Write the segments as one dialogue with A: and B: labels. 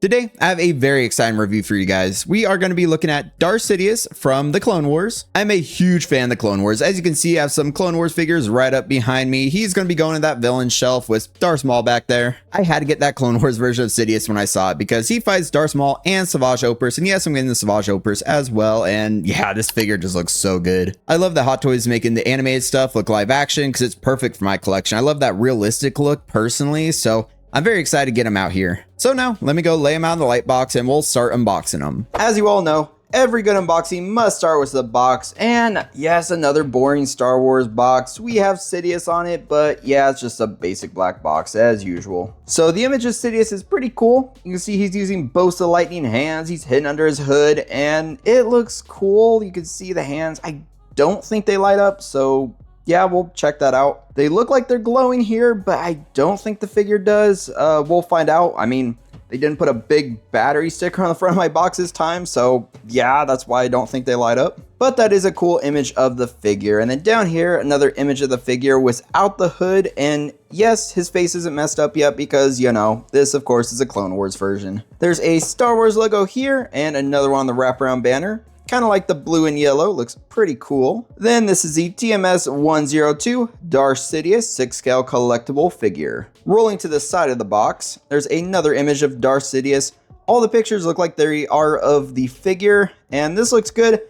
A: Today, I have a very exciting review for you guys. We are going to be looking at DARTH SIDIOUS from the Clone Wars. I'm a huge fan of the Clone Wars. As you can see, I have some Clone Wars figures right up behind me. He's going to be going to that villain shelf with Darth Maul back there. I had to get that Clone Wars version of Sidious when I saw it because he fights Darth Maul and Savage Opress. And yes, I'm getting the Savage Opress as well. And yeah, this figure just looks so good. I love that Hot Toys is making the animated stuff look live action because it's perfect for my collection. I love that realistic look personally. So I'm very excited to get them out here. So now let me go lay them out in the light box and we'll start unboxing them. As you all know, every good unboxing must start with the box. And yes, another boring Star Wars box. We have Sidious on it, but yeah, it's just a basic black box as usual. So the image of Sidious is pretty cool. You can see he's using both the lightning hands. He's hidden under his hood and it looks cool. You can see the hands. I don't think they light up, so yeah, we'll check that out. They look like they're glowing here, but I don't think the figure does. We'll find out. I mean, they didn't put a big battery sticker on the front of my box this time, so yeah, that's why I don't think they light up. But that is a cool image of the figure. And then down here, another image of the figure without the hood. And yes, his face isn't messed up yet because, you know, this of course is a Clone Wars version. There's a Star Wars logo here and another one on the wraparound banner. Kind of like the blue and yellow, looks pretty cool. Then this is the TMS 102 DARTH SIDIOUS 6-scale collectible figure. Rolling to the side of the box, there's another image of DARTH SIDIOUS. All the pictures look like they are of the figure, and this looks good.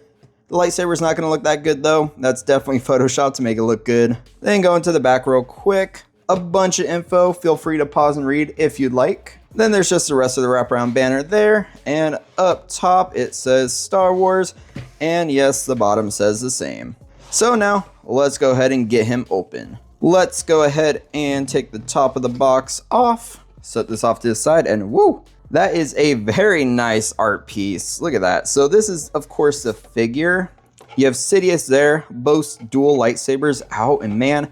A: The lightsaber's not going to look that good though. That's definitely photoshopped to make it look good. Then going to the back real quick, a bunch of info. Feel free to pause and read if you'd like. Then there's just the rest of the wraparound banner there, and up top it says Star Wars, and yes, the bottom says the same. So now, let's go ahead and get him open. Let's go ahead and take the top of the box off, set this off to the side, and woo! That is a very nice art piece. Look at that. So this is, of course, the figure. You have Sidious there, both dual lightsabers out, and man,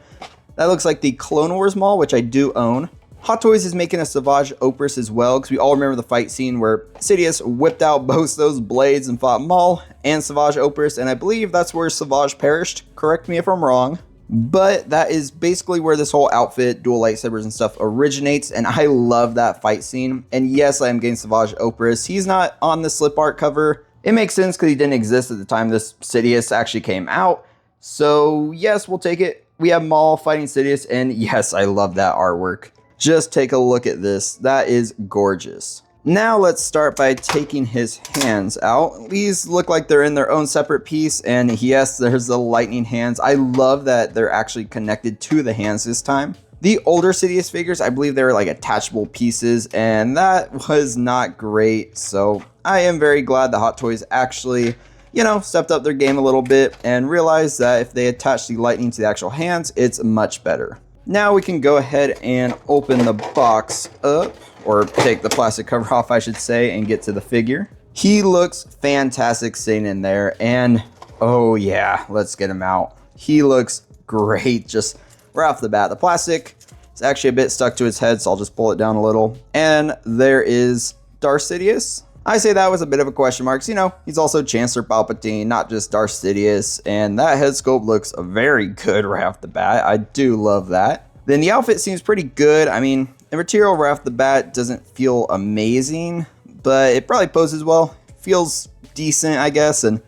A: that looks like the Clone Wars Maul, which I do own. Hot Toys is making a Savage Opress as well, because we all remember the fight scene where Sidious whipped out both those blades and fought Maul and Savage Opress, and I believe that's where Savage perished. Correct me if I'm wrong. But that is basically where this whole outfit, dual lightsabers and stuff originates, and I love that fight scene. And yes, I am getting Savage Opress. He's not on the slip art cover. It makes sense because he didn't exist at the time this Sidious actually came out. So yes, we'll take it. We have Maul fighting Sidious, and yes, I love that artwork. Just take a look at this. That is gorgeous. Now let's start by taking his hands out. These look like they're in their own separate piece, and yes, there's the lightning hands. I love that they're actually connected to the hands this time. The older Sidious figures, I believe they were like attachable pieces, and that was not great. So I am very glad the Hot Toys actually, you know, stepped up their game a little bit and realized that if they attach the lightning to the actual hands, it's much better. Now we can go ahead and open the box up, or take the plastic cover off, I should say, and get to the figure. He looks fantastic sitting in there, and oh yeah, let's get him out. He looks great, just right off the bat. The plastic is actually a bit stuck to his head, so I'll just pull it down a little. And there is Darth Sidious. I say that was a bit of a question mark, because, you know, he's also Chancellor Palpatine, not just Darth Sidious, and that head sculpt looks very good right off the bat. I do love that. Then the outfit seems pretty good. I mean, the material right off the bat doesn't feel amazing, but it probably poses well. Feels decent, I guess, and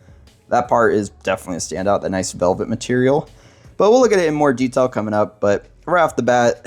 A: that part is definitely a standout, that nice velvet material. But we'll look at it in more detail coming up, but right off the bat,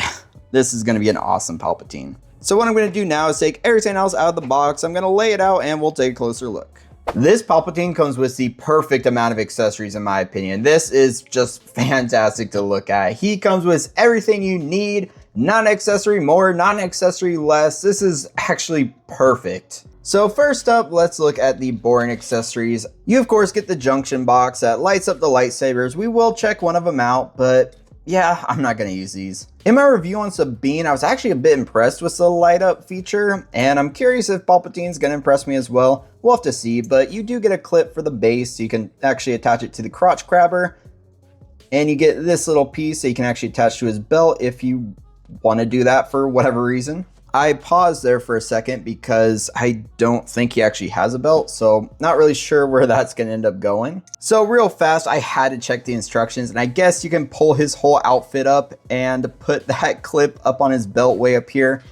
A: this is going to be an awesome Palpatine. So what I'm going to do now is take everything else out of the box. I'm going to lay it out and we'll take a closer look. This Palpatine comes with the perfect amount of accessories in my opinion. This is just fantastic to look at. He comes with everything you need. Not an accessory more, not an accessory less. This is actually perfect. So first up, let's look at the boring accessories. You of course get the junction box that lights up the lightsabers. We will check one of them out, but yeah, I'm not going to use these. In my review on Sabine, I was actually a bit impressed with the light up feature, and I'm curious if Palpatine's going to impress me as well. We'll have to see, but you do get a clip for the base, so you can actually attach it to the crotch grabber, and you get this little piece so you can actually attach to his belt if you want to do that for whatever reason. I paused there for a second because I don't think he actually has a belt, so not really sure where that's going to end up going. So real fast, I had to check the instructions, and I guess you can pull his whole outfit up and put that clip up on his belt way up here.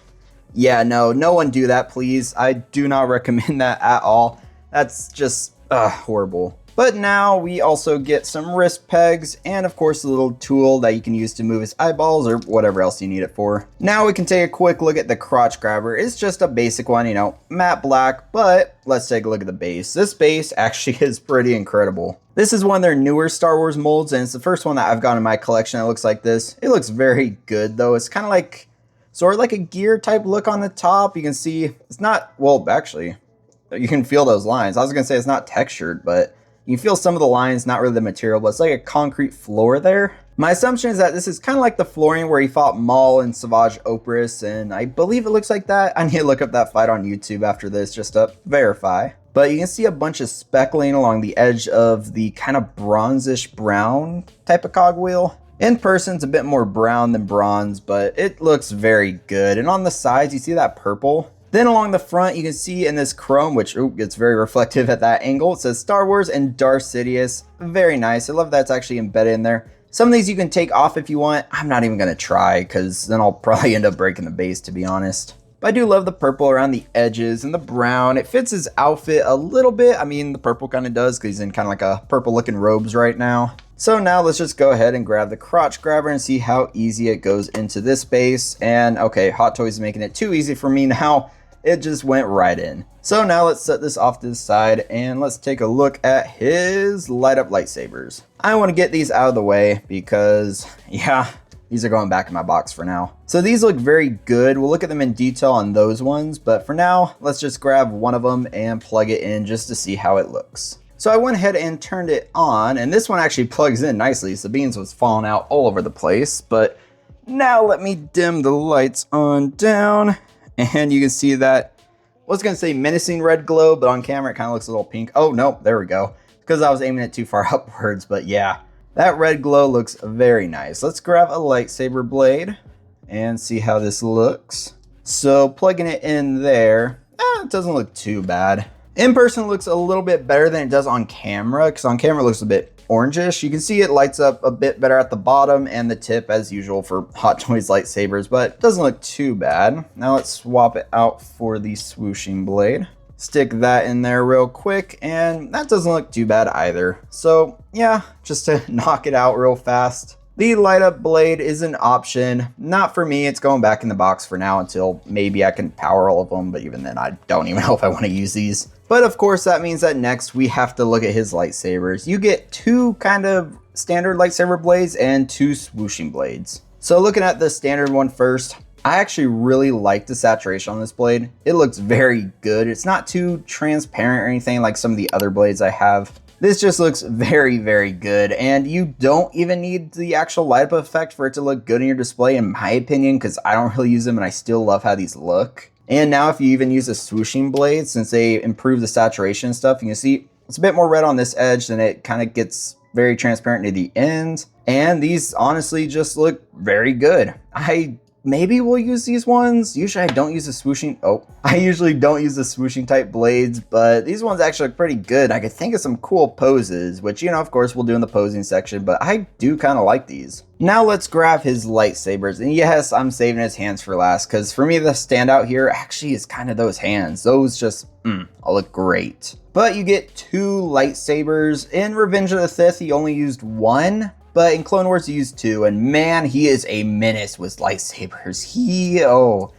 A: Yeah, no one do that, please. I do not recommend that at all. That's just horrible. But now we also get some wrist pegs and of course a little tool that you can use to move his eyeballs or whatever else you need it for. Now we can take a quick look at the crotch grabber. It's just a basic one, you know, matte black, but let's take a look at the base. This base actually is pretty incredible. This is one of their newer Star Wars molds and it's the first one that I've got in my collection that looks like this. It looks very good though. It's kind of like, sort of like a gear type look on the top. You can see it's not, well, actually, you can feel those lines. I was gonna say it's not textured, but you can feel some of the lines, not really the material, but it's like a concrete floor there. My assumption is that this is kind of like the flooring where he fought Maul and Savage Opress, and I believe it looks like that. I need to look up that fight on YouTube after this just to verify. But you can see a bunch of speckling along the edge of the kind of bronzish brown type of cogwheel. In person, it's a bit more brown than bronze, but it looks very good. And on the sides, you see that purple? Then along the front, you can see in this chrome, which it's very reflective at that angle, it says Star Wars and DARTH SIDIOUS. Very nice. I love that's actually embedded in there. Some of these you can take off if you want. I'm not even going to try because then I'll probably end up breaking the base, to be honest. But I do love the purple around the edges and the brown. It fits his outfit a little bit. I mean, the purple kind of does because he's in kind of like a purple looking robes right now. So now let's just go ahead and grab the crotch grabber and see how easy it goes into this base. And okay, Hot Toys is making it too easy for me now. It just went right in. So now let's set this off to the side and let's take a look at his light up lightsabers. I want to get these out of the way because yeah, these are going back in my box for now. So these look very good. We'll look at them in detail on those ones, but for now, let's just grab one of them and plug it in just to see how it looks. So I went ahead and turned it on, and this one actually plugs in nicely. Sabines was falling out all over the place, but now let me dim the lights on down. And you can see that, I was going to say menacing red glow, but on camera it kind of looks a little pink. Oh, no, there we go. Because I was aiming it too far upwards, but yeah. That red glow looks very nice. Let's grab a lightsaber blade and see how this looks. So plugging it in there, it doesn't look too bad. In person it looks a little bit better than it does on camera, because on camera it looks a bit orangish. You can see it lights up a bit better at the bottom and the tip as usual for Hot Toys lightsabers, but it doesn't look too bad. Now let's swap it out for the swooshing blade. Stick that in there real quick, and that doesn't look too bad either. So yeah, just to knock it out real fast. The light up blade is an option. Not for me, it's going back in the box for now until maybe I can power all of them, but even then I don't even know if I want to use these. But of course that means that next we have to look at his lightsabers. You get two kind of standard lightsaber blades and two swooshing blades. So looking at the standard one first, I actually really like the saturation on this blade. It looks very good. It's not too transparent or anything like some of the other blades I have. This just looks very, very good, and you don't even need the actual light up effect for it to look good in your display, in my opinion, because I don't really use them and I still love how these look. And now if you even use a swooshing blade, since they improve the saturation and stuff, you can see it's a bit more red on this edge, then it kind of gets very transparent near the ends. And these honestly just look very good. I maybe we'll use these ones. Usually I don't use the swooshing. I usually don't use the swooshing type blades, but these ones actually look pretty good. I could think of some cool poses, which, you know, of course we'll do in the posing section, but I do kind of like these. Now let's grab his lightsabers. And yes, I'm saving his hands for last, because for me the standout here actually is kind of those hands. Those just all look great. But you get two lightsabers. In Revenge of the Sith, he only used one. But in Clone Wars, he used two, and man, he is a menace with lightsabers.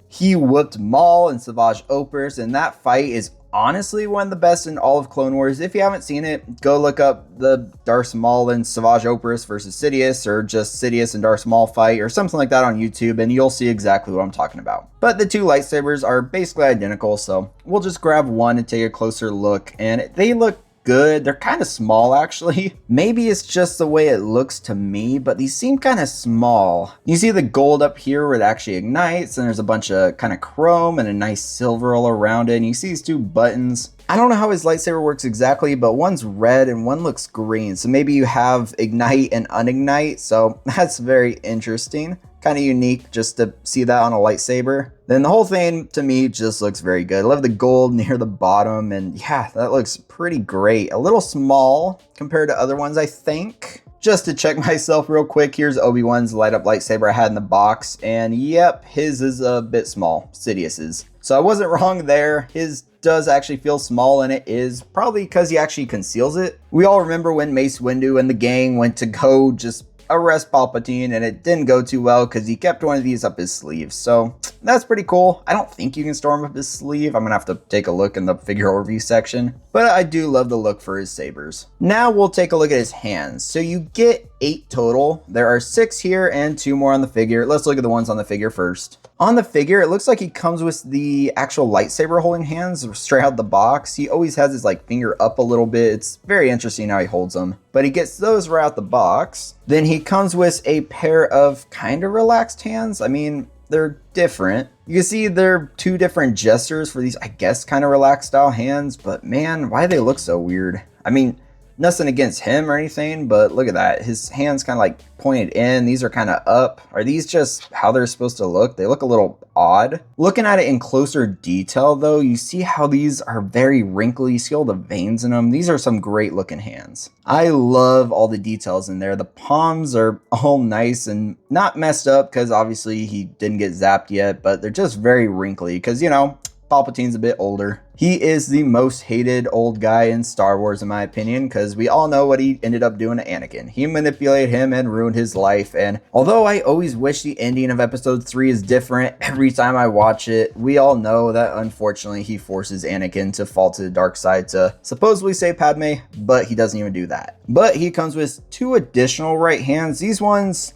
A: He whooped Maul and Savage Opress, and that fight is honestly one of the best in all of Clone Wars. If you haven't seen it, go look up the Darth Maul and Savage Opress versus Sidious, or just Sidious and Darth Maul fight, or something like that on YouTube, and you'll see exactly what I'm talking about. But the two lightsabers are basically identical, so we'll just grab one and take a closer look, and they look good. They're kind of small actually. Maybe it's just the way it looks to me, but these seem kind of small. You see the gold up here where it actually ignites, and there's a bunch of kind of chrome and a nice silver all around it, and you see these two buttons. I don't know how his lightsaber works exactly, but one's red and one looks green, so maybe you have ignite and unignite, so that's very interesting. Kind of unique just to see that on a lightsaber. Then the whole thing to me just looks very good. I love the gold near the bottom, and yeah, that looks pretty great. A little small compared to other ones, I think. Just to check myself real quick, here's Obi-Wan's light up lightsaber I had in the box, and yep, his is a bit small, Sidious's. So I wasn't wrong there. His does actually feel small, and it is probably because he actually conceals it. We all remember when Mace Windu and the gang went to go just arrest Palpatine, and it didn't go too well because he kept one of these up his sleeve. So that's pretty cool. I don't think you can store him up his sleeve. I'm gonna have to take a look in the figure overview section, but I do love the look for his sabers. Now we'll take a look at his hands. So you get 8 total. There are 6 here and 2 more on the figure. Let's look at the ones on the figure first. On the figure, it looks like he comes with the actual lightsaber holding hands straight out the box. He always has his finger up a little bit. It's very interesting how he holds them, but he gets those right out the box. Then he comes with a pair of kind of relaxed hands. I mean, they're different. You can see they're 2 different gestures for these, I guess, kind of relaxed style hands, but man, why do they look so weird? I mean, nothing against him or anything, but look at that. His hands kind of pointed in. These are kind of up. Are these just how they're supposed to look? They look a little odd. Looking at it in closer detail though, you see how these are very wrinkly. You see all the veins in them. These are some great looking hands. I love all the details in there. The palms are all nice and not messed up because obviously he didn't get zapped yet, but they're just very wrinkly because, you know, Palpatine's a bit older. He is the most hated old guy in Star Wars, in my opinion, because we all know what he ended up doing to Anakin. He manipulated him and ruined his life. And although I always wish the ending of episode 3 is different every time I watch it, we all know that unfortunately he forces Anakin to fall to the dark side to supposedly save Padme, but he doesn't even do that. But he comes with 2 additional right hands. These ones,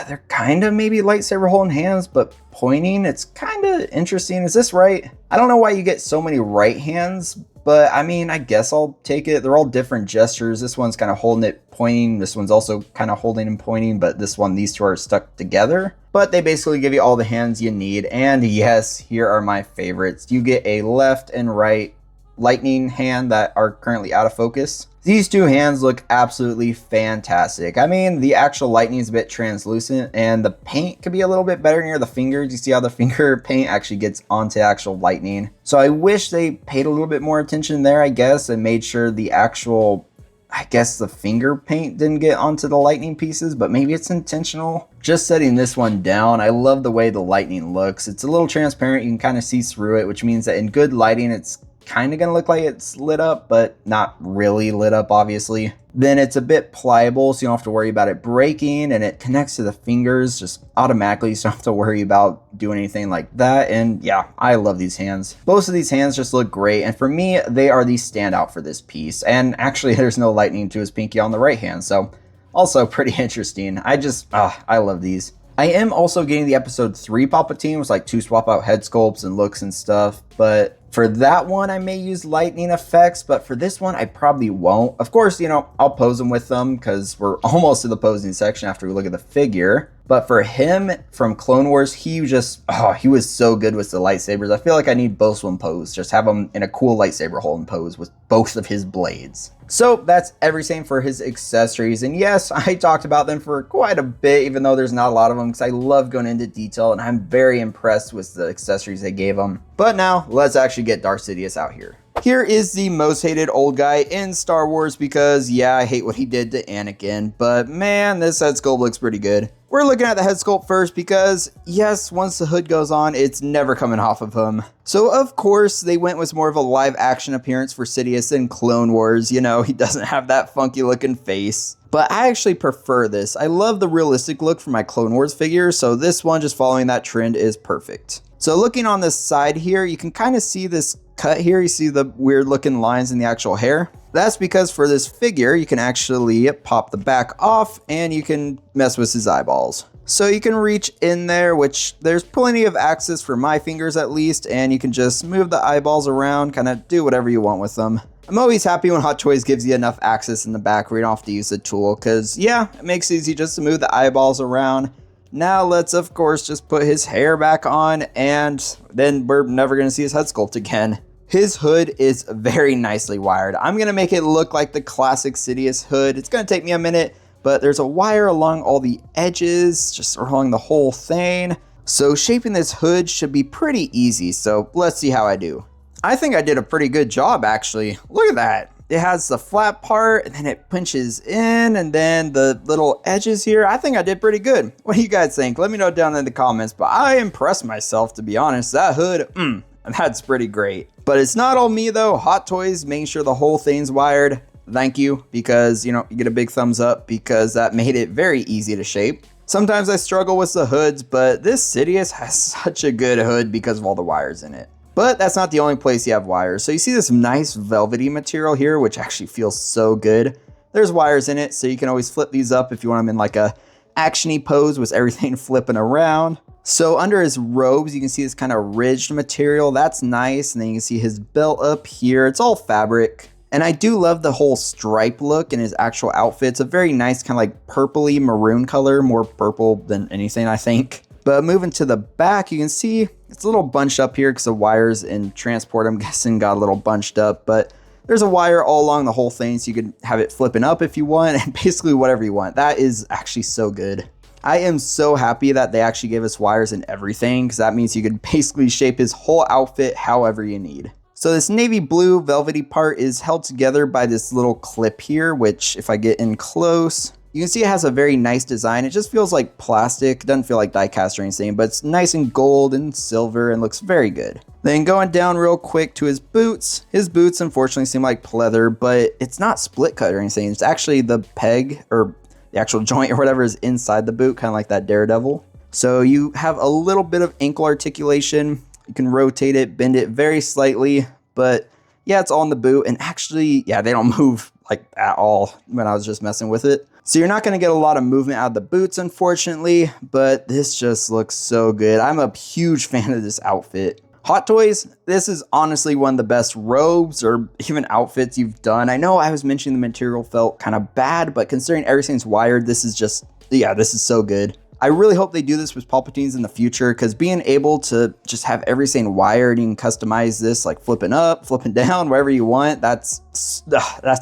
A: they're kind of maybe lightsaber holding hands, but pointing. It's kind of interesting. Is this right? I don't know why you get so many right hands, but I mean, I guess I'll take it. They're all different gestures. This one's kind of holding it pointing. This one's also kind of holding and pointing, but this one, these 2 are stuck together. But they basically give you all the hands you need. And yes, here are my favorites. You get a left and right lightning hand that are currently out of focus. These 2 hands look absolutely fantastic. I mean, the actual lightning is a bit translucent and the paint could be a little bit better near the fingers. You see how the finger paint actually gets onto actual lightning. So I wish they paid a little bit more attention there, I guess, and made sure the actual, I guess the finger paint didn't get onto the lightning pieces, but maybe it's intentional. Just setting this one down, I love the way the lightning looks. It's a little transparent. You can kind of see through it, which means that in good lighting, it's kind of gonna look like it's lit up, but not really lit up, obviously. Then it's a bit pliable, so you don't have to worry about it breaking, and it connects to the fingers just automatically, so you don't have to worry about doing anything like that. And yeah, I love these hands. Both of these hands just look great, and for me, they are the standout for this piece. And actually, there's no lightning to his pinky on the right hand, so also pretty interesting. I love these. I am also getting the episode 3 Palpatine with 2 swap out head sculpts and looks and stuff, but for that one, I may use lightning effects, but for this one, I probably won't. Of course, you know, I'll pose him with them because we're almost to the posing section after we look at the figure. But for him from Clone Wars, he was so good with the lightsabers. I feel like I need both of them posed. Just have him in a cool lightsaber holding pose with both of his blades. So that's everything for his accessories. And yes, I talked about them for quite a bit, even though there's not a lot of them, because I love going into detail and I'm very impressed with the accessories they gave him. But now let's actually get Darth Sidious out here. Here is the most hated old guy in Star Wars because, yeah, I hate what he did to Anakin, but man, this head sculpt looks pretty good. We're looking at the head sculpt first because, yes, once the hood goes on, it's never coming off of him. So, of course, they went with more of a live action appearance for Sidious in Clone Wars. You know, he doesn't have that funky looking face. But I actually prefer this. I love the realistic look for my Clone Wars figure, so this one, just following that trend, is perfect. So looking on this side here, you can kind of see this cut here. You see the weird looking lines in the actual hair. That's because for this figure, you can actually pop the back off and you can mess with his eyeballs. So you can reach in there, which there's plenty of access for my fingers at least, and you can just move the eyeballs around, kind of do whatever you want with them. I'm always happy when Hot Toys gives you enough access in the back where you don't have to use the tool, because yeah, it makes it easy just to move the eyeballs around. Now let's, of course, just put his hair back on, and then we're never going to see his head sculpt again. His hood is very nicely wired. I'm going to make it look like the classic Sidious hood. It's going to take me a minute, but there's a wire along all the edges, just along the whole thing. So shaping this hood should be pretty easy, so let's see how I do. I think I did a pretty good job, actually. Look at that.
B: it has the flat part and then it pinches in, and then the little edges here. I think I did pretty good. What do you guys think? Let me know down in the comments, but I impressed myself, to be honest. That hood, that's pretty great. But it's not all me though. Hot Toys making sure the whole thing's wired. Thank you, because you get a big thumbs up because that made it very easy to shape. Sometimes I struggle with the hoods, but this Sidious has such a good hood because of all the wires in it. But that's not the only place you have wires. So you see this nice velvety material here, which actually feels so good. There's wires in it, so you can always flip these up if you want them in like a actiony pose with everything flipping around. So under his robes, you can see this kind of ridged material. That's nice. And then you can see his belt up here. It's all fabric. And I do love the whole stripe look in his actual outfit. It's a very nice kind of like purpley maroon color, more purple than anything, I think. But moving to the back, you can see it's a little bunched up here because the wires in transport, I'm guessing, got a little bunched up. But there's a wire all along the whole thing, so you can have it flipping up if you want, and basically whatever you want. That is actually so good. I am so happy that they actually gave us wires and everything, because that means you could basically shape his whole outfit however you need. So this navy blue velvety part is held together by this little clip here, which if I get in close, you can see it has a very nice design. It just feels like plastic. It doesn't feel like die cast or anything, but it's nice and gold and silver and looks very good. Then going down real quick to his boots. His boots unfortunately seem like pleather, but it's not split cut or anything. It's actually the peg or the actual joint or whatever is inside the boot, kind of like that Daredevil. So you have a little bit of ankle articulation. You can rotate it, bend it very slightly, but yeah, it's all in the boot. And actually, yeah, they don't move like at all when I was just messing with it. So you're not going to get a lot of movement out of the boots, unfortunately, but this just looks so good. I'm a huge fan of this outfit. Hot Toys, this is honestly one of the best robes or even outfits you've done. I know I was mentioning the material felt kind of bad, but considering everything's wired, this is just, yeah, this is so good. I really hope they do this with Palpatines in the future, because being able to just have everything wired, you can customize this like flipping up, flipping down, wherever you want. That's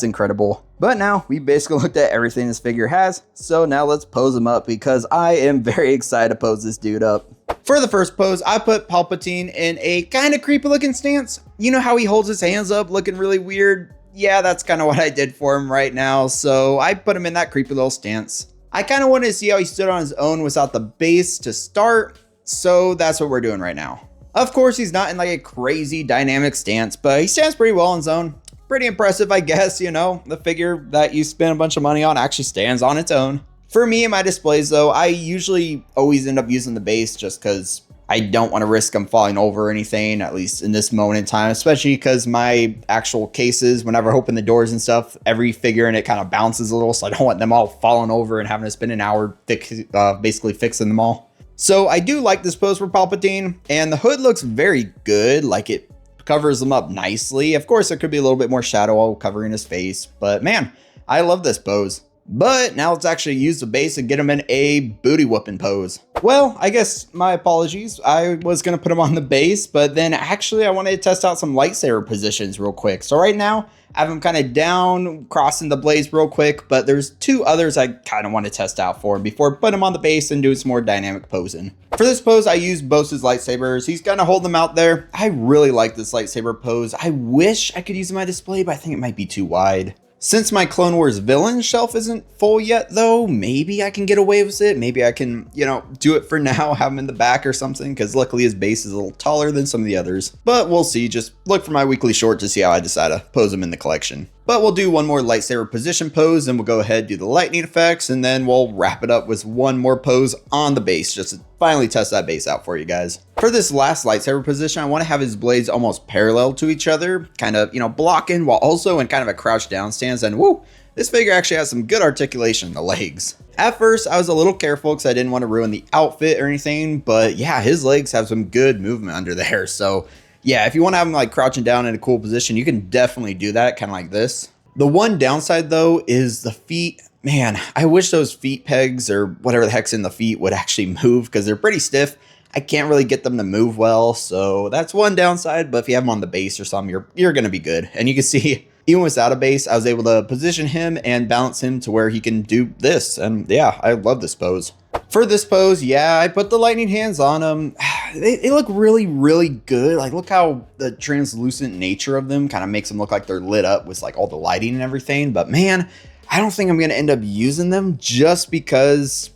B: incredible. But now we basically looked at everything this figure has. So now let's pose him up, because I am very excited to pose this dude up. For the first pose, I put Palpatine in a kind of creepy looking stance. You know how he holds his hands up looking really weird? Yeah, that's kind of what I did for him right now. So I put him in that creepy little stance. I kind of wanted to see how he stood on his own without the base to start, so that's what we're doing right now. Of course, he's not in like a crazy dynamic stance, but he stands pretty well on his own. Pretty impressive, I guess, the figure that you spend a bunch of money on actually stands on its own. For me and my displays though, I usually always end up using the base just because I don't want to risk them falling over or anything, at least in this moment in time, especially because my actual cases, whenever I open the doors and stuff, every figure in it kind of bounces a little, so I don't want them all falling over and having to spend an hour basically fixing them all. So I do like this pose for Palpatine, and the hood looks very good, like it covers them up nicely. Of course, there could be a little bit more shadow covering his face, but man, I love this pose. But now let's actually use the base and get him in a booty whooping pose. Well, I guess my apologies. I was going to put him on the base, but then actually I wanted to test out some lightsaber positions real quick. So right now I have him kind of down, crossing the blades real quick, but there's two others I kind of want to test out for him before putting him on the base and doing some more dynamic posing. For this pose, I used Bose's lightsabers. He's going to hold them out there. I really like this lightsaber pose. I wish I could use it in my display, but I think it might be too wide. Since my Clone Wars villain shelf isn't full yet though, maybe I can get away with it. Maybe I can, do it for now, have him in the back or something, because luckily his base is a little taller than some of the others. But we'll see, just look for my weekly short to see how I decide to pose him in the collection. But we'll do one more lightsaber position pose, and we'll go ahead, do the lightning effects, and then we'll wrap it up with one more pose on the base, just to finally test that base out for you guys. For this last lightsaber position, I want to have his blades almost parallel to each other, kind of, blocking while also in kind of a crouched down stance, and woo, this figure actually has some good articulation in the legs. At first, I was a little careful because I didn't want to ruin the outfit or anything, but yeah, his legs have some good movement under there, so yeah, if you want to have him like crouching down in a cool position, you can definitely do that, kind of like this. The one downside though is the feet. Man, I wish those feet pegs or whatever the heck's in the feet would actually move, because they're pretty stiff. I can't really get them to move well, so that's one downside. But if you have them on the base or something, you're going to be good. And you can see, even without a base, I was able to position him and balance him to where he can do this. And yeah, I love this pose.
A: For this pose, yeah, I put the lightning hands on them. They look really, really good. Like, look how the translucent nature of them kind of makes them look like they're lit up with like all the lighting and everything. But man, I don't think I'm going to end up using them just because,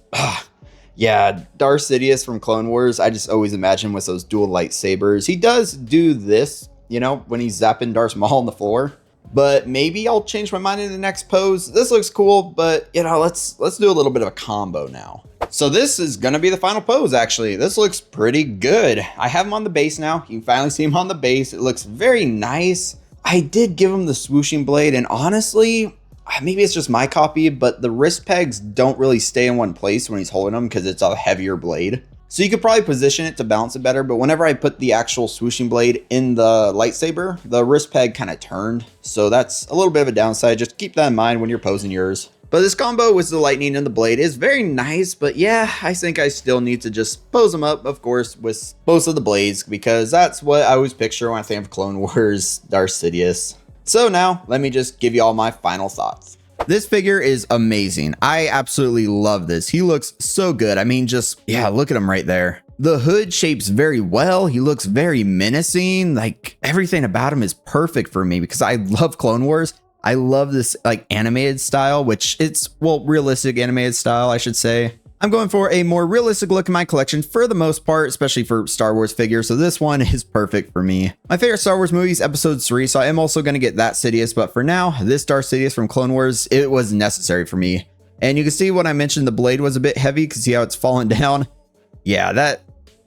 A: yeah, Darth Sidious from Clone Wars, I just always imagine with those dual lightsabers. He does do this, you know, when he's zapping Darth Maul on the floor. But maybe I'll change my mind in the next pose. This looks cool, but you know, let's do a little bit of a combo now. So this is gonna be the final pose, actually. This looks pretty good. I have him on the base now. You can finally see him on the base. It looks very nice. I did give him the swooshing blade, and honestly, maybe it's just my copy, but the wrist pegs don't really stay in one place when he's holding them because it's a heavier blade. So you could probably position it to balance it better, but whenever I put the actual swooshing blade in the lightsaber, the wrist peg kind of turned. So that's a little bit of a downside. Just keep that in mind when you're posing yours. But this combo with the lightning and the blade is very nice, but yeah, I think I still need to just pose them up, of course, with both of the blades, because that's what I always picture when I think of Clone Wars Darth Sidious. So now, let me just give you all my final thoughts. This figure is amazing. I absolutely love this. He looks so good. I mean, just, yeah, look at him right there. The hood shapes very well. He looks very menacing. Like, everything about him is perfect for me because I love Clone Wars. I love this like animated style, which it's, well, realistic animated style, I should say. I'm going for a more realistic look in my collection for the most part, especially for Star Wars figures. So this one is perfect for me. My favorite Star Wars movie is Episode 3, so I am also going to get that Sidious. But for now, this Darth Sidious from Clone Wars, it was necessary for me. And you can see when I mentioned the blade was a bit heavy, because see how it's fallen down. Yeah,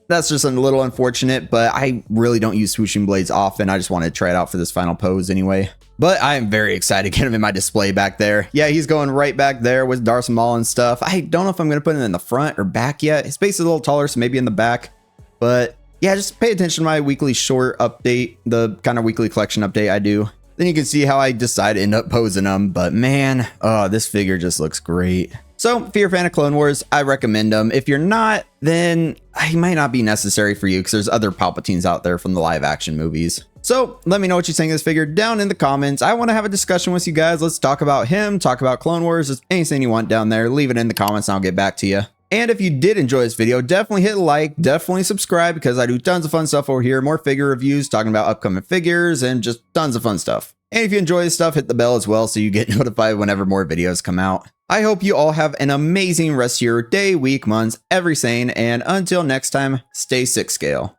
A: that's just a little unfortunate, but I really don't use swooshing blades often. I just wanted to try it out for this final pose anyway. But I am very excited to get him in my display back there. Yeah, he's going right back there with Darth Maul and stuff. I don't know if I'm going to put him in the front or back yet. His base is a little taller, so maybe in the back. But yeah, just pay attention to my weekly short update, the kind of weekly collection update I do. Then you can see how I decide to end up posing them. But man, oh, this figure just looks great. So if you're a fan of Clone Wars, I recommend them. If you're not, then he might not be necessary for you because there's other Palpatines out there from the live action movies. So let me know what you think of this figure down in the comments. I want to have a discussion with you guys. Let's talk about him, talk about Clone Wars, just anything you want down there. Leave it in the comments and I'll get back to you. And if you did enjoy this video, definitely hit like, definitely subscribe, because I do tons of fun stuff over here. More figure reviews, talking about upcoming figures, and just tons of fun stuff. And if you enjoy this stuff, hit the bell as well so you get notified whenever more videos come out. I hope you all have an amazing rest of your day, week, months, everything. And until next time, stay 6 scale.